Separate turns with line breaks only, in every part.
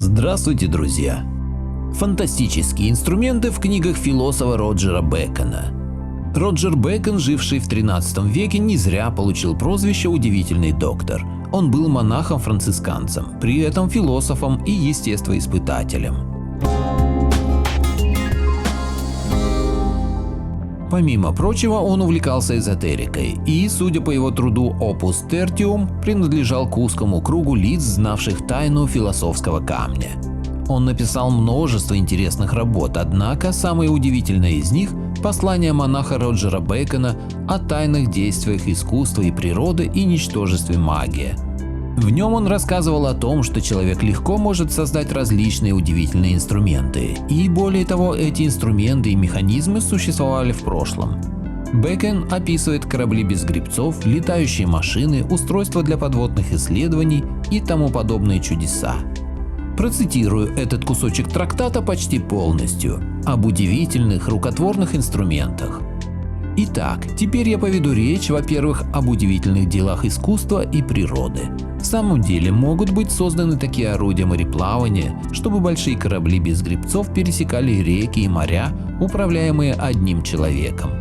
Здравствуйте, друзья! Фантастические инструменты в книгах философа Роджера Бэкона. Роджер Бэкон, живший в 13 веке, не зря получил прозвище «Удивительный доктор». Он был монахом-францисканцем, при этом философом и естествоиспытателем. Помимо прочего, он увлекался эзотерикой и, судя по его труду Opus Tertium, принадлежал к узкому кругу лиц, знавших тайну философского камня. Он написал множество интересных работ, однако самое удивительное из них – послание монаха Роджера Бэкона о тайных действиях искусства и природы и ничтожестве магии. В нем он рассказывал о том, что человек легко может создать различные удивительные инструменты, и более того, эти инструменты и механизмы существовали в прошлом. Бэкон описывает корабли без гребцов, летающие машины, устройства для подводных исследований и тому подобные чудеса. Процитирую этот кусочек трактата почти полностью об удивительных рукотворных инструментах. Итак, теперь я поведу речь, во-первых, об удивительных делах искусства и природы. В самом деле могут быть созданы такие орудия мореплавания, чтобы большие корабли без гребцов пересекали реки и моря, управляемые одним человеком.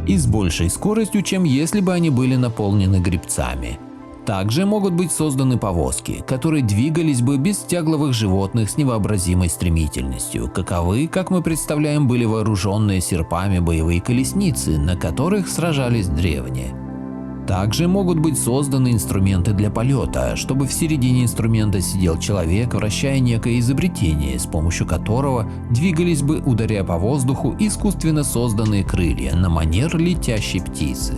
И с большей скоростью, чем если бы они были наполнены гребцами. Также могут быть созданы повозки, которые двигались бы без тягловых животных с невообразимой стремительностью, каковы, как мы представляем, были вооруженные серпами боевые колесницы, на которых сражались древние. Также могут быть созданы инструменты для полета, чтобы в середине инструмента сидел человек, вращая некое изобретение, с помощью которого двигались бы, ударяя по воздуху, искусственно созданные крылья на манер летящей птицы.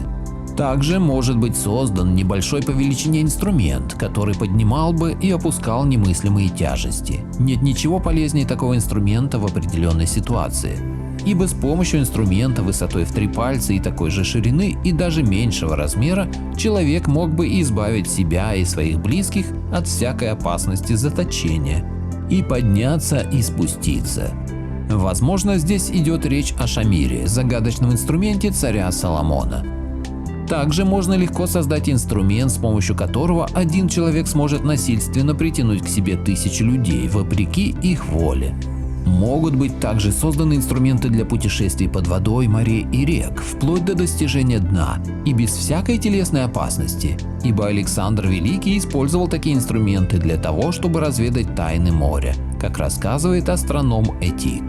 Также может быть создан небольшой по величине инструмент, который поднимал бы и опускал немыслимые тяжести. Нет ничего полезнее такого инструмента в определенной ситуации, ибо с помощью инструмента высотой в 3 пальца и такой же ширины и даже меньшего размера человек мог бы избавить себя и своих близких от всякой опасности заточения и подняться и спуститься. Возможно, здесь идет речь о шамире, загадочном инструменте царя Соломона. Также можно легко создать инструмент, с помощью которого один человек сможет насильственно притянуть к себе 1000 людей, вопреки их воле. Могут быть также созданы инструменты для путешествий под водой, морей и рек, вплоть до достижения дна, и без всякой телесной опасности, ибо Александр Великий использовал такие инструменты для того, чтобы разведать тайны моря, как рассказывает астроном Этик.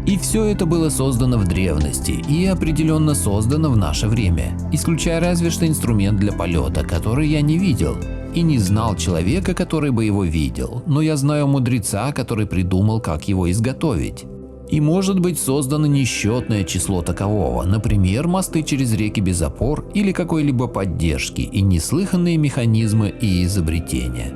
И все это было создано в древности и определенно создано в наше время, исключая разве что инструмент для полета, который я не видел и не знал человека, который бы его видел, но я знаю мудреца, который придумал, как его изготовить. И может быть создано несчетное число такового, например, мосты через реки без опор или какой-либо поддержки и неслыханные механизмы и изобретения.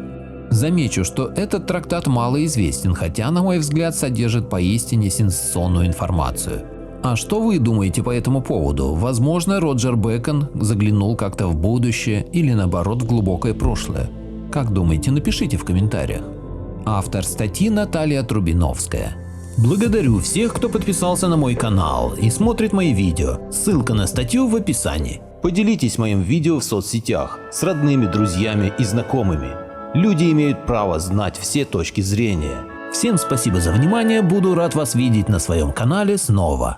Замечу, что этот трактат мало известен, хотя, на мой взгляд, содержит поистине сенсационную информацию. А что вы думаете по этому поводу? Возможно, Роджер Бэкон заглянул как-то в будущее или наоборот в глубокое прошлое. Как думаете, напишите в комментариях. Автор статьи Наталья Трубиновская. Благодарю всех, кто подписался на мой канал и смотрит мои видео. Ссылка на статью в описании. Поделитесь моим видео в соцсетях с родными, друзьями и знакомыми. Люди имеют право знать все точки зрения. Всем спасибо за внимание, буду рад вас видеть на своем канале снова.